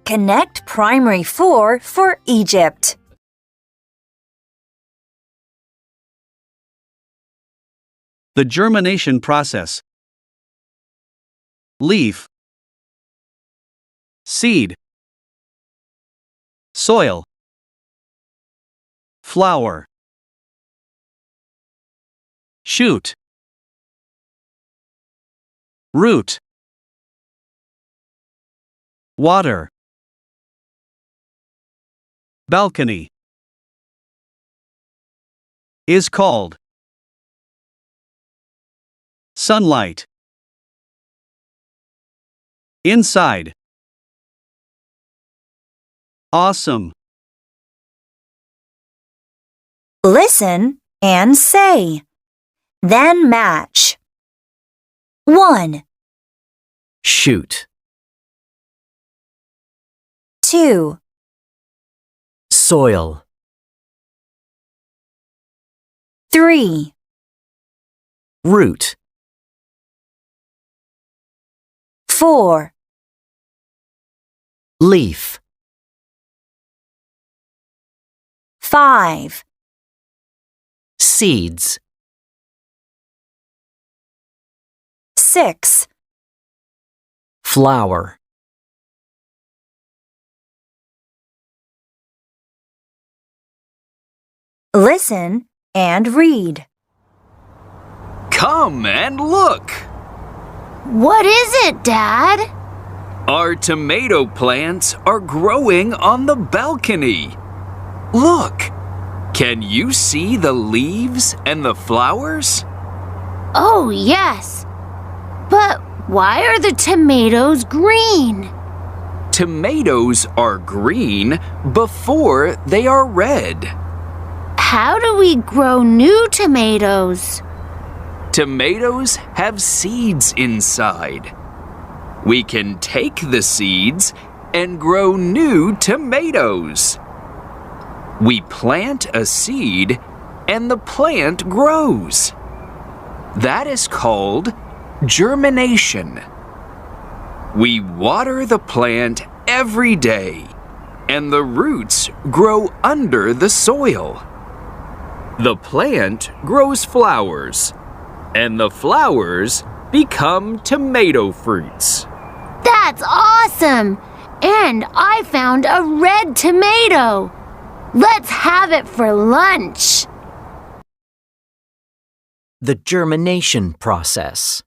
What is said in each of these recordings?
Connect primary 4 for Egypt. The germination process. Leaf. Seed. Soil. Flower. Shoot. Root. Water. Balcony. Is called. Sunlight. Inside. Awesome. Listen and say. Then match. 1, Shoot. 2, Soil. 3, Root. 4, Leaf. 5, Seeds. 6, Flower. Listen and read. Come and look! What is it, Dad? Our tomato plants are growing on the balcony. Look! Can you see the leaves and the flowers? Oh, yes. But why are the tomatoes green? Tomatoes are green before they are red. How do we grow new tomatoes? Tomatoes have seeds inside. We can take the seeds and grow new tomatoes. We plant a seed and the plant grows. That is called germination. We water the plant every day, and the roots grow under the soil. The plant grows flowers, and the flowers become tomato fruits. That's awesome! And I found a red tomato. Let's have it for lunch. The germination process.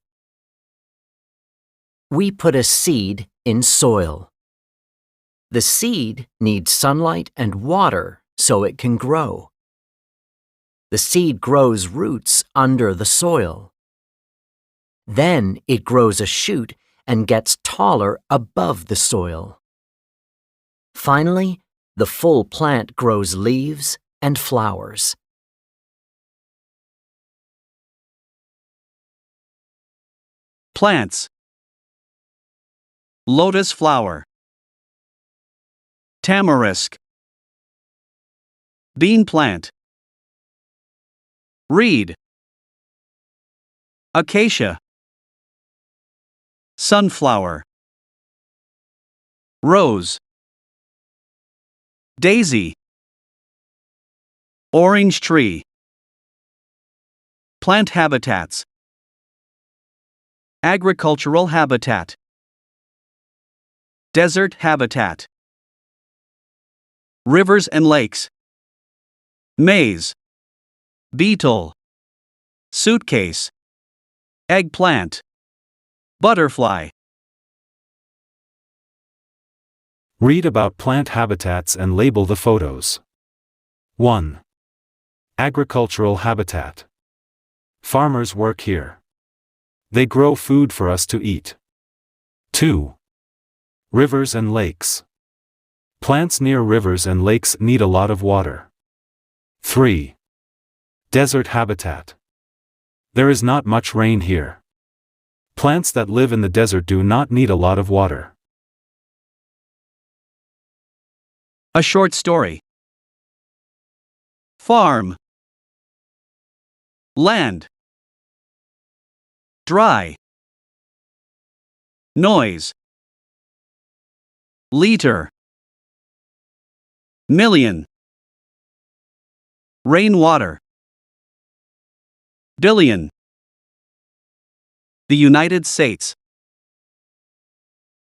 We put a seed in soil. The seed needs sunlight and water so it can grow. The seed grows roots under the soil. Then it grows a shoot and gets taller above the soil. Finally, the full plant grows leaves and flowers. Plants. Lotus flower. Tamarisk. Bean plant. Reed. Acacia. Sunflower. Rose. Daisy. Orange tree. Plant habitats. Agricultural habitat. Desert habitat. Rivers and lakes. Maize. Beetle. Suitcase. Eggplant. Butterfly. Read about plant habitats and label the photos. 1. Agricultural habitat. Farmers work here. They grow food for us to eat. 2. Rivers and lakes. Plants near rivers and lakes need a lot of water. 3. Desert habitat. There is not much rain here. Plants that live in the desert do not need a lot of water. A short story. Farm. Land. Dry. Noise. liter, million, rainwater, billion, the United States,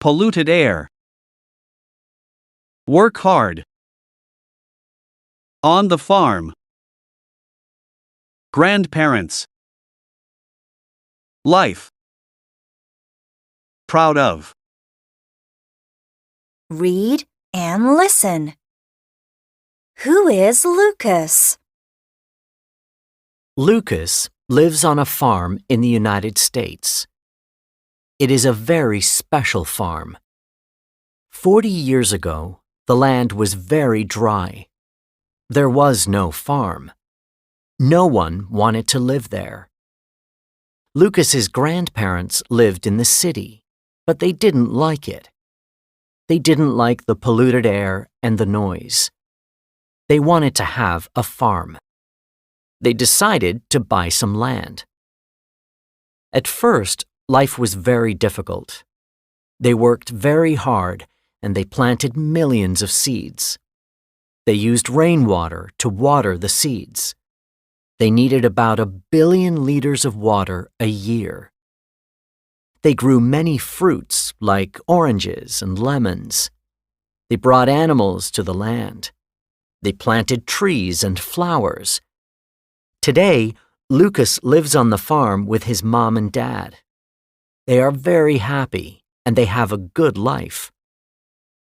polluted air, work hard, on the farm, grandparents, life, proud of. Read and listen. Who is Lucas? Lucas lives on a farm in the United States. It is a very special farm. 40 years ago, the land was very dry. There was no farm. No one wanted to live there. Lucas's grandparents lived in the city, but they didn't like it. They didn't like the polluted air and the noise. They wanted to have a farm. They decided to buy some land. At first, life was very difficult. They worked very hard and they planted millions of seeds. They used rainwater to water the seeds. They needed about 1 billion liters of water a year. They grew many fruits like oranges and lemons. They brought animals to the land. They planted trees and flowers. Today, Lucas lives on the farm with his mom and dad. They are very happy and they have a good life.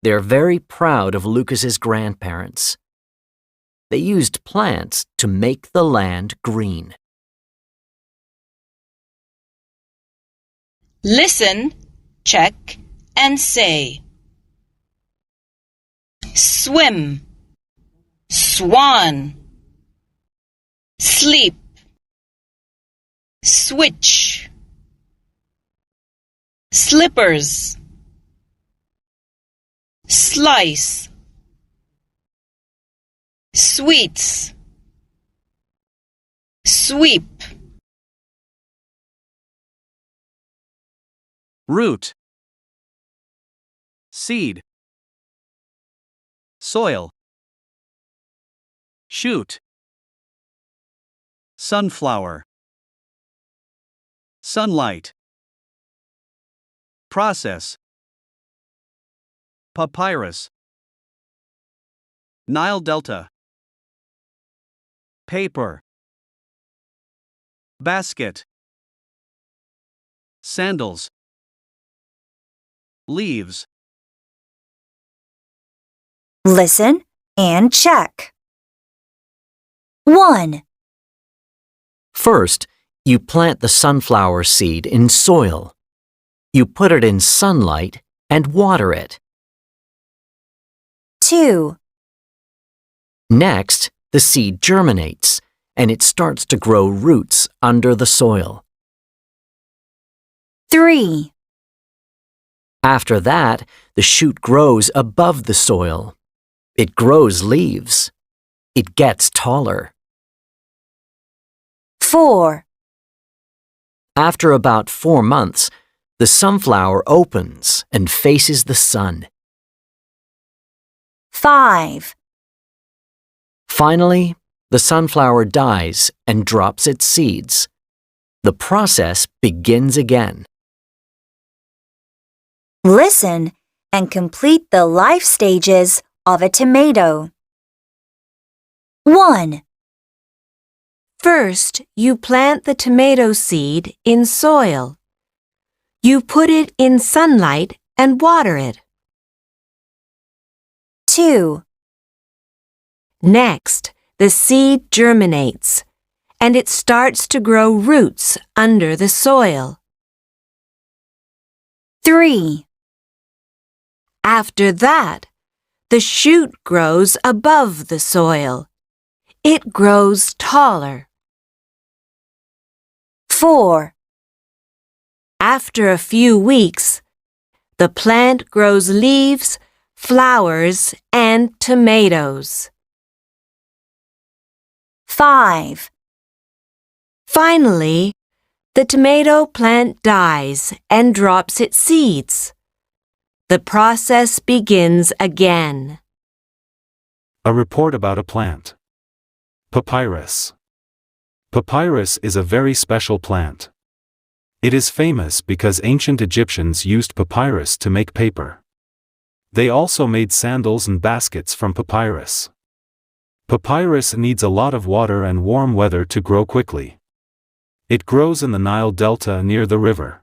They are very proud of Lucas's grandparents. They used plants to make the land green. Listen, check, and say. Swim, swan, sleep, switch, slippers, slice, sweets, sweep. Root, seed, soil, shoot, sunflower, sunlight, process, papyrus, Nile Delta, paper, basket, sandals, leaves. Listen and check. 1, First, you plant the sunflower seed in soil. You put it in sunlight and water it. 2, Next, the seed germinates and it starts to grow roots under the soil. 3, After that, the shoot grows above the soil. It grows leaves. It gets taller. 4, After about 4 months, the sunflower opens and faces the sun. 5, Finally, the sunflower dies and drops its seeds. The process begins again. Listen and complete the life stages of a tomato. 1, First, you plant the tomato seed in soil. You put it in sunlight and water it. 2, Next, the seed germinates and it starts to grow roots under the soil. 3, After that, the shoot grows above the soil. It grows taller. 4, After a few weeks, the plant grows leaves, flowers, and tomatoes. 5, Finally, the tomato plant dies and drops its seeds. The process begins again. A report about a plant. Papyrus. Papyrus is a very special plant. It is famous because ancient Egyptians used papyrus to make paper. They also made sandals and baskets from papyrus. Papyrus needs a lot of water and warm weather to grow quickly. It grows in the Nile Delta near the river.